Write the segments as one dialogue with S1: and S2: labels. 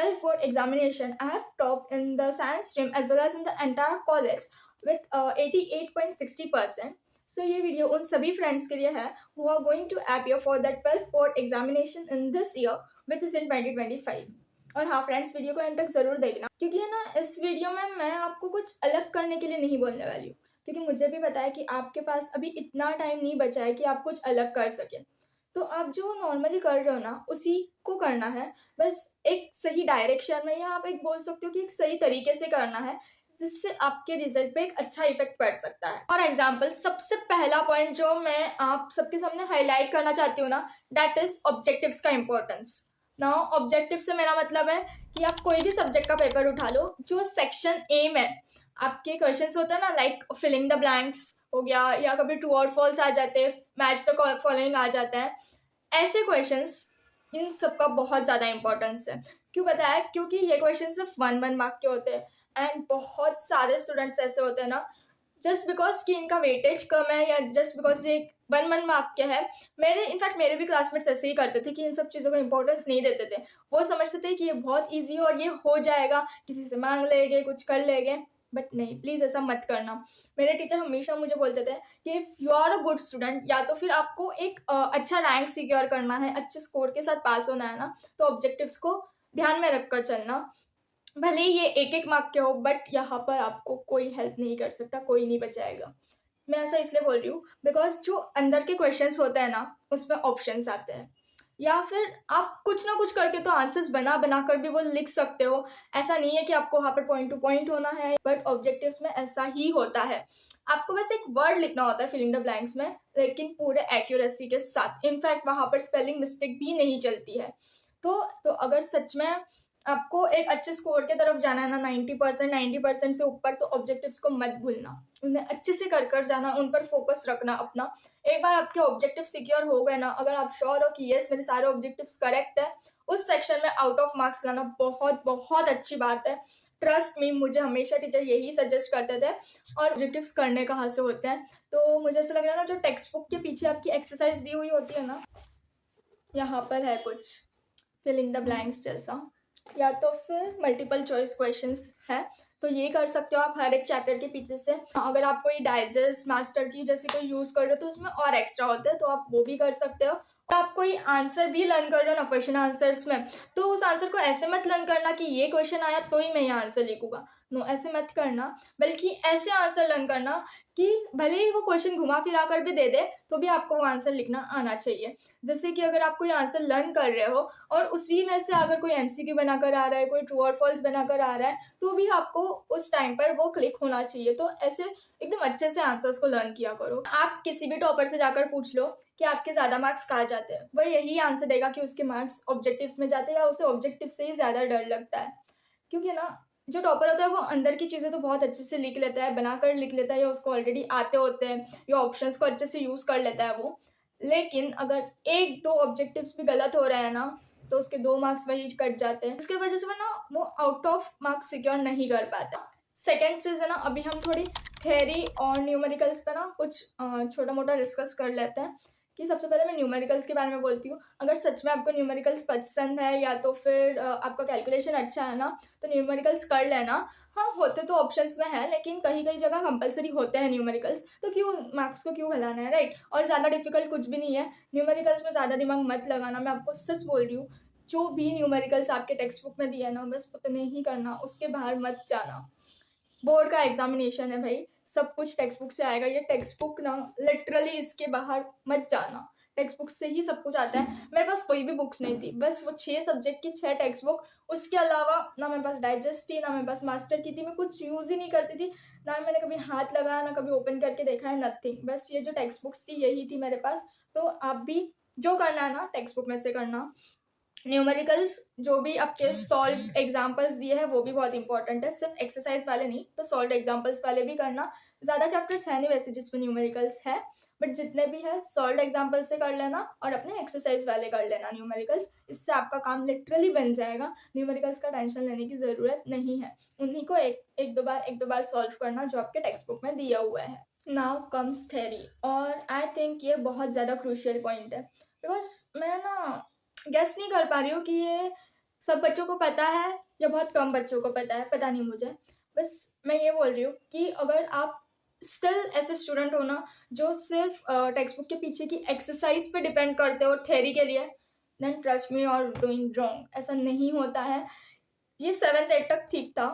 S1: 12th board examination, I have topped in the science stream as well as in the entire college with 88.60%. So ये video उन सभी friends के लिए है who are going to appear for the 12th board examination in this year which is in 2025. और हाँ friends, video को and तक ज़रूर देखना, क्योंकि है ना, इस वीडियो में मैं आपको कुछ अलग करने के लिए नहीं बोलने वाली हूँ, क्योंकि मुझे भी पता है कि आपके पास अभी इतना टाइम नहीं बचा है कि आप कुछ अलग कर सकें। तो आप जो नॉर्मली कर रहे हो ना, उसी को करना है, बस एक सही डायरेक्शन में, या आप एक बोल सकते हो कि एक सही तरीके से करना है, जिससे आपके रिजल्ट पे एक अच्छा इफेक्ट पड़ सकता है। फॉर एग्जाम्पल, सबसे पहला पॉइंट जो मैं आप सबके सामने हाईलाइट करना चाहती हूँ ना, दैट इज ऑब्जेक्टिव्स का इम्पोर्टेंस। नाउ ऑब्जेक्टिव से मेरा मतलब है कि आप कोई भी सब्जेक्ट का पेपर उठा लो, जो सेक्शन ए में आपके क्वेश्चंस होते हैं ना, लाइक फिलिंग द ब्लैंक्स हो गया, या कभी ट्रू और फॉल्स आ जाते हैं, मैच द फॉलोइंग आ जाता है, ऐसे क्वेश्चंस, इन सब का बहुत ज़्यादा इंपॉर्टेंस है। क्यों पता है? क्योंकि ये क्वेश्चन सिर्फ 1 मार्क के होते हैं, एंड बहुत सारे स्टूडेंट्स ऐसे होते हैं ना, जस्ट बिकॉज कि इनका वेटेज कम है, या जस्ट बिकॉज ये 1 मार्क के है। इनफैक्ट मेरे भी क्लासमेट्स ऐसे ही करते थे कि इन सब चीज़ों को इंपॉर्टेंस नहीं देते थे। वो समझते थे कि ये बहुत ईजी है और ये हो जाएगा, किसी से मांग लेंगे, कुछ कर लेंगे, बट नहीं, प्लीज़ ऐसा मत करना। मेरे टीचर हमेशा मुझे बोलते थे कि if you are a good student, या तो फिर आपको एक अच्छा रैंक सिक्योर करना है, अच्छे स्कोर के साथ पास होना है ना, तो ऑब्जेक्टिव्स को ध्यान में रख कर चलना। भले ही ये 1 मार्क के हो, बट यहाँ पर आपको कोई हेल्प नहीं कर सकता, कोई नहीं बचाएगा। मैं ऐसा इसलिए बोल रही हूँ बिकॉज जो अंदर के क्वेश्चंस होते हैं ना, उसमें ऑप्शंस आते हैं, या फिर आप कुछ ना कुछ करके तो आंसर्स बना कर भी वो लिख सकते हो। ऐसा नहीं है कि आपको वहाँ पर पॉइंट टू पॉइंट होना है, बट ऑब्जेक्टिव्स में ऐसा ही होता है। आपको बस एक वर्ड लिखना होता है फिलिंग द ब्लैंक्स में, लेकिन पूरे एक्यूरेसी के साथ। इनफैक्ट वहाँ पर स्पेलिंग मिस्टेक भी नहीं चलती है। तो अगर सच में आपको एक अच्छे स्कोर के तरफ जाना है ना, 90% से ऊपर, तो ऑब्जेक्टिव्स को मत भूलना, उन्हें अच्छे से कर जाना, उन पर फोकस रखना अपना। एक बार आपके ऑब्जेक्टिव सिक्योर हो गए ना, अगर आप श्योर हो कि यस मेरे सारे ऑब्जेक्टिव्स करेक्ट है, उस सेक्शन में आउट ऑफ मार्क्स लाना बहुत बहुत अच्छी बात है। ट्रस्ट मी, मुझे हमेशा टीचर यही सजेस्ट करते थे। और ऑब्जेक्टिव्स करने कहाँ से होते हैं, तो मुझे ऐसा लग रहा है ना, जो टेक्स्ट बुक के पीछे आपकी एक्सरसाइज दी हुई होती है ना, यहाँ पर है कुछ फिलिंग द ब्लैंक्स जैसा, या तो फिर मल्टीपल चॉइस क्वेश्चंस है, तो ये कर सकते हो आप हर एक चैप्टर के पीछे से। अगर आप कोई डाइजेस्ट मास्टर की जैसे कोई यूज़ कर रहे हो, तो उसमें और एक्स्ट्रा होते हैं, तो आप वो भी कर सकते हो। और आप कोई आंसर भी लर्न कर रहे हो ना क्वेश्चन आंसर्स में, तो उस आंसर को ऐसे मत लर्न करना कि ये क्वेश्चन आया तो ही मैं ये आंसर लिखूंगा। नो, ऐसे मत करना, बल्कि ऐसे आंसर लर्न करना कि भले ही वो क्वेश्चन घुमा फिरा कर भी दे दे, तो भी आपको वो आंसर लिखना आना चाहिए। जैसे कि अगर आप कोई आंसर लर्न कर रहे हो और उसी में से अगर कोई एमसीक्यू बनाकर आ रहा है, कोई ट्रू और फॉल्स बनाकर आ रहा है, तो भी आपको उस टाइम पर वो क्लिक होना चाहिए। तो ऐसे एकदम अच्छे से आंसर्स को लर्न किया करो। आप किसी भी टॉपर से जाकर पूछ लो कि आपके ज़्यादा मार्क्स कहाँ जाते हैं, वह यही आंसर देगा कि उसके मार्क्स ऑब्जेक्टिव्स में जाते हैं, या उसे ऑब्जेक्टिव से ही ज़्यादा डर लगता है। क्योंकि ना, जो टॉपर होता है वो अंदर की चीज़ें तो बहुत अच्छे से लिख लेता है, बनाकर लिख लेता है, या उसको ऑलरेडी आते होते हैं, या ऑप्शंस को अच्छे से यूज़ कर लेता है वो। लेकिन अगर 1-2 ऑब्जेक्टिव्स भी गलत हो रहे हैं ना, तो उसके 2 मार्क्स वही कट जाते हैं। इसके वजह से वो आउट ऑफ मार्क्स सिक्योर नहीं कर पाता। सेकेंड चीज़ है ना, अभी हम थोड़ी थ्योरी और न्यूमेरिकल्स पे ना कुछ छोटा मोटा डिस्कस कर लेते हैं। कि सबसे पहले मैं न्यूमेरिकल्स के बारे में बोलती हूँ। अगर सच में आपको न्यूमेरिकल्स पसंद है, या तो फिर आपका कैलकुलेशन अच्छा है ना, तो न्यूमेरिकल्स कर लेना। हाँ, होते तो ऑप्शंस में है, लेकिन कहीं कहीं जगह कंपलसरी होते हैं न्यूमेरिकल्स, तो क्यों मार्क्स को क्यों घलाना है, राइट। और ज़्यादा डिफिकल्ट कुछ भी नहीं है न्यूमेरिकल्स में, ज़्यादा दिमाग मत लगाना, मैं आपको सच बोल रही हूँ। जो भी न्यूमेरिकल्स आपके टेक्स्ट बुक में दिया है ना, बस उतने ही करना, उसके बाहर मत जाना। बोर्ड का एग्जामिनेशन है भाई, सब कुछ टेक्स्ट बुक से आएगा। ये टेक्स्ट बुक ना, लिटरली इसके बाहर मत जाना, टेक्स्ट बुक से ही सब कुछ आता है। मेरे पास कोई भी बुक्स नहीं थी, बस वो 6 सब्जेक्ट की 6 टेक्स्ट बुक। उसके अलावा ना मेरे पास डाइजेस्ट थी, ना मेरे पास मास्टर की थी, मैं कुछ यूज़ ही नहीं करती थी, ना मैंने कभी हाथ लगाया, ना कभी ओपन करके देखा है, नथिंग। बस ये जो टेक्स्ट बुक्स थी यही थी मेरे पास। तो आप भी जो करना है ना, टेक्स्ट बुक में से करना। न्यूमेरिकल्स जो भी आपके सॉल्व एग्जांपल्स दिए हैं वो भी बहुत इंपॉर्टेंट है, सिर्फ एक्सरसाइज वाले नहीं, तो सॉल्व एग्जांपल्स वाले भी करना। ज़्यादा चैप्टर्स है नहीं वैसे जिसमें न्यूमेरिकल्स है, बट जितने भी है सॉल्व एग्जांपल से कर लेना, और अपने एक्सरसाइज वाले कर लेना न्यूमेरिकल्स। इससे आपका काम लिटरली बन जाएगा, न्यूमेरिकल्स का टेंशन लेने की ज़रूरत नहीं है। उन्हीं को एक दो बार सॉल्व करना जो आपके टेक्स्ट बुक में दिया हुआ है। नाउ कम्स थ्योरी, और आई थिंक ये बहुत ज़्यादा क्रूशियल पॉइंट है, बिकॉज मैं ना गेस नहीं कर पा रही हूँ कि ये सब बच्चों को पता है या बहुत कम बच्चों को पता है, पता नहीं मुझे। बस मैं ये बोल रही हूँ कि अगर आप स्टिल ऐसे स्टूडेंट हो ना जो सिर्फ टेक्स्ट बुक के पीछे की एक्सरसाइज पे डिपेंड करते हो और थ्योरी के लिए, देन ट्रस्ट मी और डूइंग रॉन्ग। ऐसा नहीं होता है। ये 7th 8th तक ठीक था,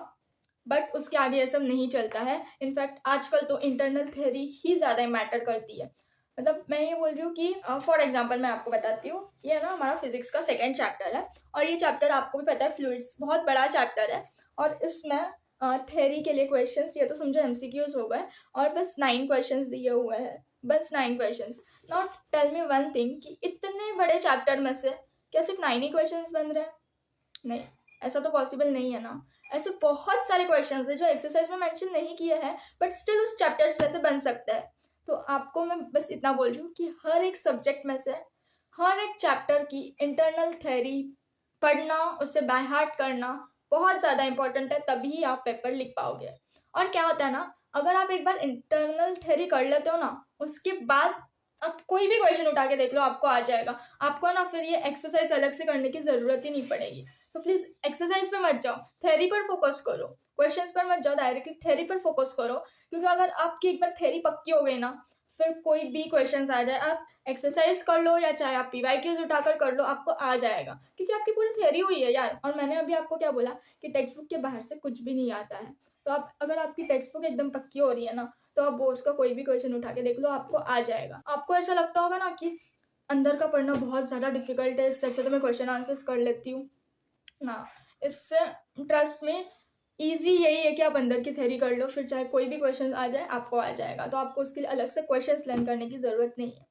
S1: बट उसके आगे ये सब नहीं चलता है। इनफैक्ट आजकल तो इंटरनल थ्योरी ही ज़्यादा मैटर करती है। मतलब मैं ये बोल रही हूँ कि फॉर एग्जांपल मैं आपको बताती हूँ, ये ना हमारा फिजिक्स का 2nd चैप्टर है, और ये चैप्टर आपको भी पता है फ्लूइड्स बहुत बड़ा चैप्टर है, और इसमें थ्योरी के लिए क्वेश्चंस ये तो समझो एमसीक्यूज हो गए, और बस 9 क्वेश्चंस दिए हुए हैं, बस 9 questions. Now tell me one thing कि इतने बड़े चैप्टर में से क्या सिर्फ 9 ही क्वेश्चंस बन रहे हैं? नहीं, ऐसा तो पॉसिबल नहीं है ना। ऐसे बहुत सारे क्वेश्चंस हैं जो एक्सरसाइज में मेंशन नहीं किए हैं, बट स्टिल उस चैप्टर्स में से बन सकता है। तो आपको मैं बस इतना बोल रही हूँ कि हर एक सब्जेक्ट में से हर एक चैप्टर की इंटरनल थ्योरी पढ़ना, उससे बाय हार्ट करना बहुत ज़्यादा इंपॉर्टेंट है, तभी आप पेपर लिख पाओगे। और क्या होता है ना, अगर आप एक बार इंटरनल थ्योरी कर लेते हो ना, उसके बाद आप कोई भी क्वेश्चन उठा के देख लो, आपको आ जाएगा। आपको ना फिर ये एक्सरसाइज अलग से करने की ज़रूरत ही नहीं पड़ेगी। तो प्लीज़ एक्सरसाइज पे मत जाओ, थ्योरी पर फोकस करो। क्वेश्चंस पर मत जाओ, डायरेक्टली थ्योरी पर फोकस करो, क्योंकि अगर आपकी एक बार थ्योरी पक्की हो गई ना, फिर कोई भी क्वेश्चंस आ जाए, आप एक्सरसाइज कर लो या चाहे आप पीवाईक्यूज उठाकर कर लो, आपको आ जाएगा, क्योंकि आपकी पूरी थ्योरी हुई है यार। और मैंने अभी आपको क्या बोला कि टेक्स्ट बुक के बाहर से कुछ भी नहीं आता है। तो आप अगर आपकी टेक्स्ट बुक एकदम पक्की हो रही है ना, तो आप बोर्ड्स का कोई भी क्वेश्चन उठा के देख लो, आपको आ जाएगा। आपको ऐसा लगता होगा ना कि अंदर का पढ़ना बहुत ज़्यादा डिफिकल्ट है, इससे अच्छा तो मैं क्वेश्चन आंसर्स कर लेती हूँ ना। इससे ट्रस्ट में ईजी यही है कि आप अंदर की थ्योरी कर लो, फिर चाहे कोई भी क्वेश्चन आ जाए आपको आ जाएगा। तो आपको उसके लिए अलग से क्वेश्चंस लर्न करने की ज़रूरत नहीं है।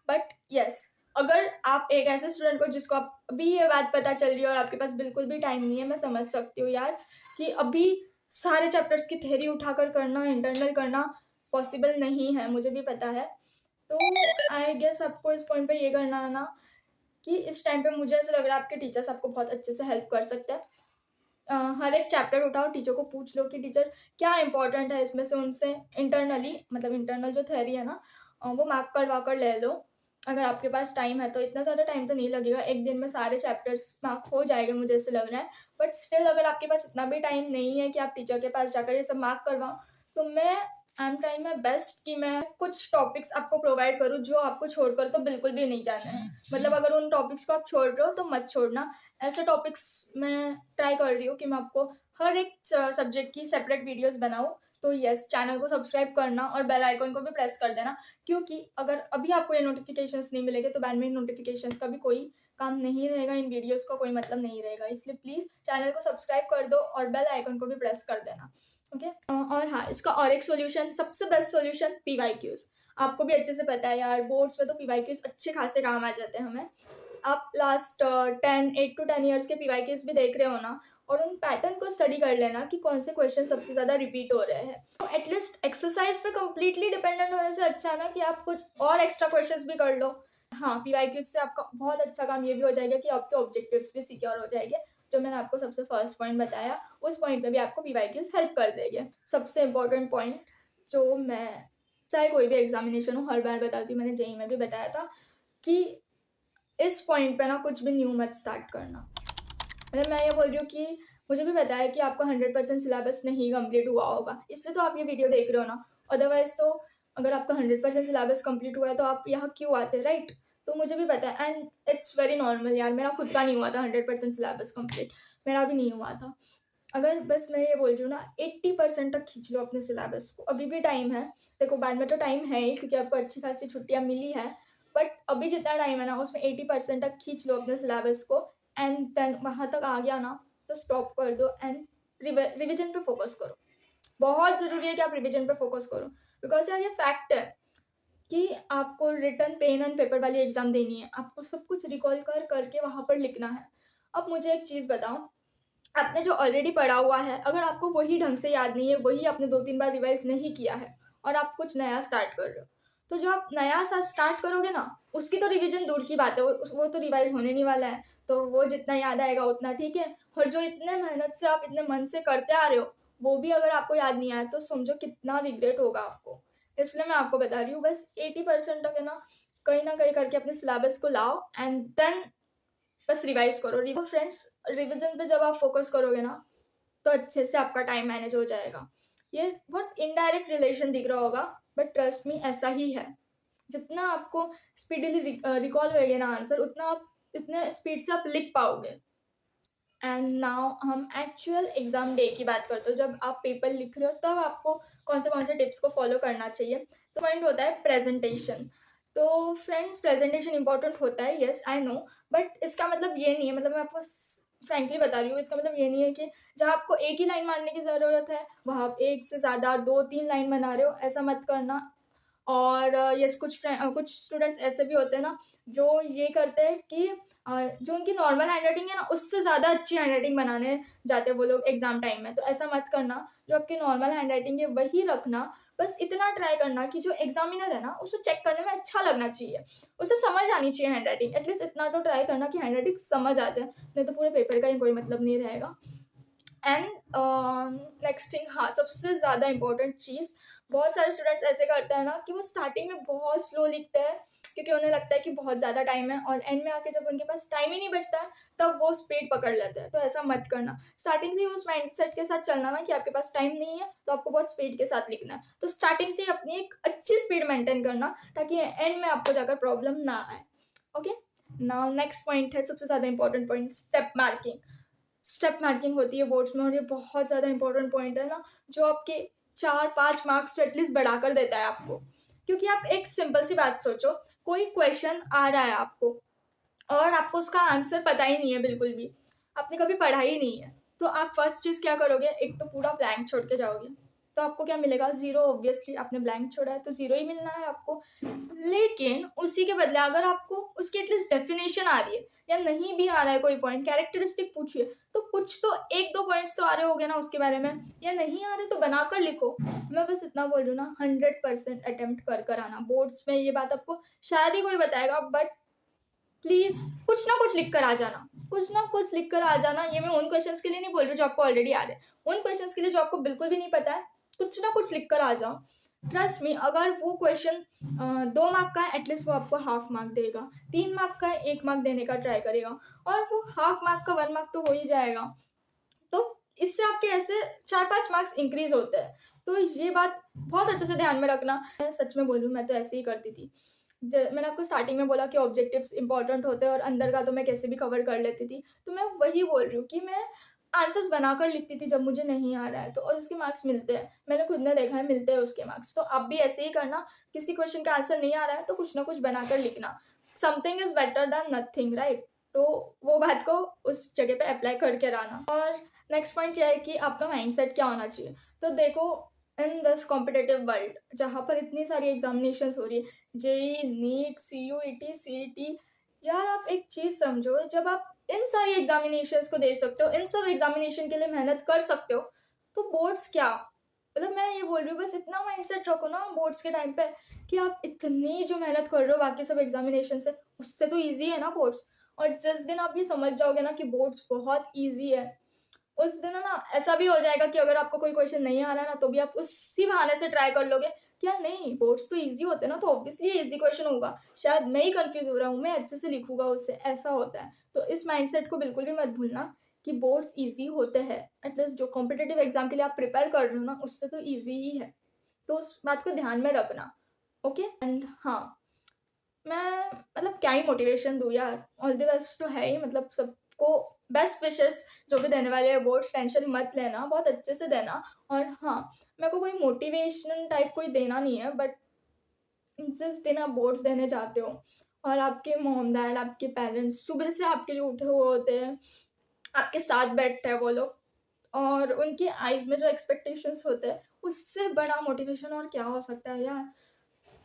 S1: बट यस, अगर आप एक ऐसे स्टूडेंट को जिसको आप अभी ये बात पता चल रही है और आपके पास बिल्कुल भी टाइम नहीं है, मैं समझ सकती हूँ यार कि अभी सारे चैप्टर्स की थ्योरी उठाकर करना, इंटरनल करना पॉसिबल नहीं है, मुझे भी पता है। तो आई गेस आपको इस पॉइंट पे ये करना है ना कि इस टाइम पे मुझे ऐसा लग रहा है आपके टीचर्स आपको बहुत अच्छे से हेल्प कर सकते हैं। हर एक चैप्टर उठाओ, टीचर को पूछ लो कि टीचर क्या इंपॉर्टेंट है इसमें से, उनसे इंटरनली, मतलब इंटरनल जो थ्योरी है ना, वो मार्क करवा कर ले लो। अगर आपके पास टाइम है तो, इतना ज़्यादा टाइम तो नहीं लगेगा, एक दिन में सारे चैप्टर्स मार्क हो जाएंगे मुझे ऐसे लग रहा है। बट स्टिल अगर आपके पास इतना भी टाइम नहीं है कि आप टीचर के पास जाकर ये सब मार्क करवाओ, तो मैं I am trying my best कि मैं कुछ टॉपिक्स आपको प्रोवाइड करूँ जो आपको छोड़कर तो बिल्कुल भी नहीं जाना है। मतलब अगर उन टॉपिक्स को आप छोड़ रहे हो तो मत छोड़ना। ऐसे टॉपिक्स मैं ट्राई कर रही हूँ कि मैं आपको हर एक सब्जेक्ट की सेपरेट वीडियोस बनाऊँ। तो यस, चैनल को सब्सक्राइब करना और बेल आइकन को भी प्रेस कर देना, क्योंकि अगर अभी आपको ये नोटिफिकेशंस नहीं मिलेंगे तो बाद में इन नोटिफिकेशंस का भी कोई काम नहीं रहेगा, इन वीडियोस का कोई मतलब नहीं रहेगा। इसलिए प्लीज़ चैनल को सब्सक्राइब कर दो और बेल आइकन को भी प्रेस कर देना, ओके। और हाँ, इसका और एक सोल्यूशन, सबसे बेस्ट सोल्यूशन पीवाईक्यूज। आपको भी अच्छे से पता है यार, बोर्ड्स में तो पीवाईक्यूज अच्छे खासे काम आ जाते हैं हमें। आप लास्ट 8 to 10 ईयर्स के पीवाईक्यूज भी देख रहे हो ना, और उन पैटर्न को स्टडी कर लेना कि कौन से क्वेश्चन सबसे ज़्यादा रिपीट हो रहे हैं। तो एटलीस्ट एक्सरसाइज पे कम्प्लीटली डिपेंडेंट होने से अच्छा है ना कि आप कुछ और एक्स्ट्रा क्वेश्चंस भी कर लो। हाँ, पीवाईक्यूज से आपका बहुत अच्छा काम ये भी हो जाएगा कि आपके ऑब्जेक्टिव्स भी सिक्योर हो जाएंगे। जो मैंने आपको सबसे फर्स्ट पॉइंट बताया, उस पॉइंट पे भी आपको पीवाईक्यूज हेल्प कर देंगे। सबसे इम्पोर्टेंट पॉइंट जो मैं चाहे कोई भी एग्जामिनेशन हो हर बार बताती हूँ, मैंने जेईई में भी बताया था कि इस पॉइंट पे ना कुछ भी न्यू मत स्टार्ट करना। मतलब मैं ये बोल रही हूँ कि मुझे भी पता है कि आपका 100% सिलेबस नहीं कंप्लीट हुआ होगा, इसलिए तो आप ये वीडियो देख रहे हो ना। अदरवाइज तो अगर आपका 100% सिलेबस कंप्लीट हुआ है तो आप यहाँ क्यों आते, राइट? तो मुझे भी पता है, एंड इट्स वेरी नॉर्मल यार, मेरा खुद का नहीं हुआ था 100% सिलेबस कंप्लीट, मेरा भी नहीं हुआ था। अगर बस मैं ये बोल रही हूँ ना, 80% तक खींच लो अपने सिलेबस को, अभी भी टाइम है। देखो बाद में तो टाइम है ही, क्योंकि आपको अच्छी खासी छुट्टियाँ मिली है, बट अभी जितना टाइम है ना उसमें 80% तक खींच लो अपने सिलेबस को, एंड देन वहाँ तक आ गया ना तो स्टॉप कर दो एंड रिविजन पे फोकस करो। बहुत ज़रूरी है कि आप रिविजन पे फोकस करो, बिकॉज यार ये फैक्ट है कि आपको रिटर्न पेन एंड पेपर वाली एग्जाम देनी है, आपको सब कुछ रिकॉल करके वहाँ पर लिखना है। अब मुझे एक चीज़ बताओ, आपने जो ऑलरेडी पढ़ा हुआ है, अगर आपको वही ढंग से याद नहीं है, वही आपने 2-3 बार रिवाइज नहीं किया है, और आप कुछ नया स्टार्ट कर रहे हो, तो जो आप नया सा स्टार्ट करोगे ना, उसकी तो रिवीजन दूर की बात है, वो तो रिवाइज होने नहीं वाला है। तो वो जितना याद आएगा उतना ठीक है, और जो इतने मेहनत से आप इतने मन से करते आ रहे हो, वो भी अगर आपको याद नहीं आया तो समझो कितना रिग्रेट होगा आपको। इसलिए मैं आपको बता रही हूँ, बस 80% तक है ना कहीं करके अपने सिलेबस को लाओ, एंड देन बस रिवाइज करो। तो फ्रेंड्स, रिविजन पे जब आप फोकस करोगे ना तो अच्छे से आपका टाइम मैनेज हो जाएगा। ये बहुत इनडायरेक्ट रिलेशन दिख रहा होगा, बट ट्रस्ट मी ऐसा ही है। जितना आपको स्पीडली रिकॉल होएगा ना आंसर, उतना आप इतने स्पीड से आप लिख पाओगे। एंड नाउ हम एक्चुअल एग्ज़ाम डे की बात करते हो। जब आप पेपर लिख रहे हो तब आपको कौन से टिप्स को फॉलो करना चाहिए। तो पॉइंट होता है प्रेजेंटेशन। तो फ्रेंड्स, प्रेजेंटेशन इंपॉर्टेंट होता है, येस आई नो, बट इसका मतलब ये नहीं है, मतलब मैं आपको फ्रैंकली बता रही हूँ, इसका मतलब ये नहीं है कि जहाँ आपको एक ही लाइन मारने की ज़रूरत है वहाँ आप एक से ज़्यादा 2-3 लाइन बना रहे हो, ऐसा मत करना। और यस, कुछ स्टूडेंट्स ऐसे भी होते हैं ना जो ये करते हैं कि जो उनकी नॉर्मल हैंडराइटिंग है ना उससे ज़्यादा अच्छी हैंडराइटिंग बनाने जाते हैं वो लोग एग्जाम टाइम में। तो ऐसा मत करना, जो आपकी नॉर्मल हैंडराइटिंग है वही रखना। बस इतना ट्राई करना कि जो एग्जामिनर है ना उसे चेक करने में अच्छा लगना चाहिए, उसे समझ आनी चाहिए हैंडराइटिंग। एटलीस्ट इतना तो ट्राई करना कि हैंडराइटिंग समझ आ जाए, नहीं तो पूरे पेपर का ही कोई मतलब नहीं रहेगा। एंड नेक्स्ट थिंग, हाँ, सबसे ज़्यादा इम्पोर्टेंट चीज़, बहुत सारे स्टूडेंट्स ऐसे करते हैं ना कि वो स्टार्टिंग में बहुत स्लो लिखते हैं क्योंकि उन्हें लगता है कि बहुत ज़्यादा टाइम है, और एंड में आके जब उनके पास टाइम ही नहीं बचता है तब वो स्पीड पकड़ लेते हैं। तो ऐसा मत करना, स्टार्टिंग से ही उस माइंडसेट के साथ चलना ना कि आपके पास टाइम नहीं है तो आपको बहुत स्पीड के साथ लिखना है। तो स्टार्टिंग से ही अपनी एक अच्छी स्पीड मेंटेन करना ताकि एंड में आपको जाकर प्रॉब्लम ना आए। ओके, नाउ नेक्स्ट पॉइंट है सबसे ज़्यादा important point, step marking. Step marking होती है बोर्ड्स में, और ये बहुत ज़्यादा इंपॉर्टेंट पॉइंट है ना, जो आपके 4-5 मार्क्स तो एटलीस्ट बढ़ाकर देता है आपको। क्योंकि आप एक सिंपल सी बात सोचो, कोई क्वेश्चन आ रहा है आपको और आपको उसका आंसर पता ही नहीं है, बिल्कुल भी आपने कभी पढ़ा ही नहीं है, तो आप फर्स्ट चीज़ क्या करोगे, एक तो पूरा ब्लैंक छोड़ के जाओगे। तो आपको क्या मिलेगा, ज़ीरो। ऑब्वियसली आपने ब्लैंक छोड़ा है तो ज़ीरो ही मिलना है आपको। लेकिन उसी के बदले अगर आपको उसकी एटलीस्ट डेफिनेशन आ रही है, या नहीं भी आ रहा है कोई पॉइंट, कैरेक्टरिस्टिक पूछिए, तो कुछ तो 1-2 पॉइंट्स तो आ रहे होंगे ना उसके बारे में, या नहीं आ रहे तो बनाकर लिखो। मैं बस इतना बोल रही हूँ ना, 100% अटेम्प्ट कर आना। बोर्ड्स में ये बात आपको शायद ही कोई बताएगा, बट प्लीज़ कुछ ना कुछ लिख कर आ जाना, कुछ ना कुछ लिख कर आ जाना। ये मैं उन क्वेश्चंस के लिए नहीं बोल रही जो आपको ऑलरेडी आ रहे हैं, उन क्वेश्चंस के लिए जो आपको बिल्कुल भी नहीं पता है, कुछ ना कुछ लिख कर आ जाओ। ट्रस्ट मी, अगर वो क्वेश्चन 2 मार्क का है, एटलीस्ट वो आपको हाफ मार्क देगा। 3 मार्क का है, 1 मार्क देने का ट्राई करेगा, और वो हाफ मार्क का 1 मार्क तो हो ही जाएगा। तो इससे आपके ऐसे 4-5 मार्क्स इंक्रीज होते हैं। तो ये बात बहुत अच्छे से ध्यान में रखना। मैं सच में बोलूँ, मैं तो ऐसे ही करती थी। मैंने आपको स्टार्टिंग में बोला कि ऑब्जेक्टिव्स इंपॉर्टेंट होते हैं और अंदर का तो मैं कैसे भी कवर कर लेती थी। तो मैं वही बोल रही हूँ कि मैं आंसर्स बनाकर लिखती थी जब मुझे नहीं आ रहा है, तो और उसके मार्क्स मिलते हैं। मैंने खुद ने देखा है, मिलते हैं उसके मार्क्स। तो आप भी ऐसे ही करना, किसी क्वेश्चन का आंसर नहीं आ रहा है तो कुछ ना कुछ बनाकर लिखना। Something is better than nothing, right? तो वो बात को उस जगह पे अप्लाई करके रहना। और नेक्स्ट पॉइंट यह है कि आपका माइंडसेट क्या होना चाहिए। तो देखो, इन दिस कॉम्पिटिटिव वर्ल्ड जहाँ पर इतनी सारी एग्जामिनेशंस हो रही है, जेई, नीट, CUET, CET, यार आप एक चीज़ समझो, जब आप इन सारी एग्जामिनेशंस को दे सकते हो, इन सब एग्जामिनेशन के लिए मेहनत कर सकते हो, तो बोर्ड्स क्या, मतलब मैं ये बोल रही हूँ, बस इतना माइंडसेट रखो ना बोर्ड्स के टाइम पे कि आप इतनी जो मेहनत कर रहे हो बाकी सब एग्जामिनेशन से, उससे तो ईजी है ना बोर्ड्स। और जिस दिन आप ये समझ जाओगे ना कि बोर्ड्स बहुत ईजी है, उस दिन है ना ऐसा भी हो जाएगा कि अगर आपको कोई क्वेश्चन नहीं आ रहा है ना तो भी आप उसी बहाने से ट्राई कर लोगे कि यार नहीं, बोर्ड्स तो इजी होते हैं ना, तो ऑब्वियसली इजी क्वेश्चन होगा, शायद मैं ही कंफ्यूज हो रहा हूँ, मैं अच्छे से लिखूंगा उससे, ऐसा होता है। तो इस माइंडसेट को बिल्कुल भी मत भूलना कि बोर्ड्स इजी होते हैं। एटलीस्ट जो कॉम्पिटेटिव एग्जाम के लिए आप प्रिपेयर कर रहे हो ना उससे तो ईजी ही है, तो उस बात को ध्यान में रखना। ओके, एंड हाँ, मैं मतलब क्या ही मोटिवेशन दूँ यार, ऑल द बेस्ट तो है ही, मतलब सबको बेस्ट विशेस जो भी देने वाले हैं बोर्ड्स, टेंशन मत लेना, बहुत अच्छे से देना। और हाँ, मेरे को कोई मोटिवेशन टाइप कोई देना नहीं है, बट जिस दिन आप बोर्ड्स देने जाते हो और आपके मॉम डैड, आपके पेरेंट्स सुबह से आपके लिए उठे हुए होते हैं, आपके साथ बैठते हैं वो लोग, और उनकी आइज़ में जो एक्सपेक्टेशंस होते हैं, उससे बड़ा मोटिवेशन और क्या हो सकता है यार।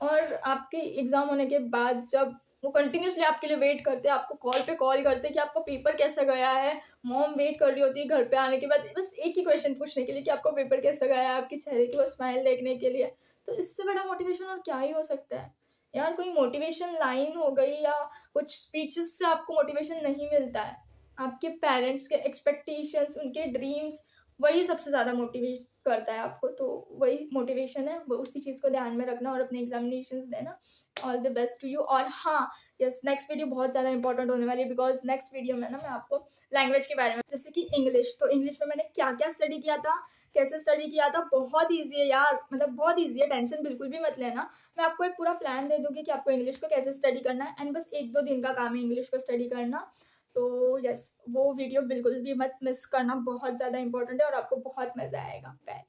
S1: और आपके एग्ज़ाम होने के बाद जब वो कंटिन्यूअसली आपके लिए वेट करते हैं, आपको कॉल पे कॉल करते हैं कि आपका पेपर कैसा गया है, मॉम वेट कर रही होती है घर पे आने के बाद बस एक ही क्वेश्चन पूछने के लिए कि आपका पेपर कैसा गया है, आपके चेहरे की वो स्माइल देखने के लिए। तो इससे बड़ा मोटिवेशन और क्या ही हो सकता है यार। कोई मोटिवेशन लाइन हो गई या कुछ स्पीचेस से आपको मोटिवेशन नहीं मिलता है, आपके पेरेंट्स के एक्सपेक्टेशंस, उनके ड्रीम्स, वही सबसे ज़्यादा मोटिवेट करता है आपको। तो वही मोटिवेशन है, वो उसी चीज़ को ध्यान में रखना और अपने एग्जामिनेशंस देना। All the best to you. और हाँ, यस, नेक्स्ट वीडियो बहुत ज़्यादा इंपॉर्टेंट होने वाली है, बिकॉज नेक्स्ट वीडियो में ना मैं आपको लैंग्वेज के बारे में, जैसे कि इंग्लिश, तो इंग्लिश में मैंने क्या क्या स्टडी किया था, कैसे स्टडी किया था, बहुत ईजी है यार, मतलब बहुत ईजी है, टेंशन बिल्कुल भी मत लेना। मैं आपको एक पूरा प्लान दे दूंगी कि आपको इंग्लिश को कैसे स्टडी करना है, एंड बस 1-2 दिन का काम है इंग्लिश को स्टडी करना। तो यस, वो वीडियो बिल्कुल भी मत मिस करना, बहुत ज़्यादा इंपॉर्टेंट है और आपको बहुत मज़ा आएगा। बाय।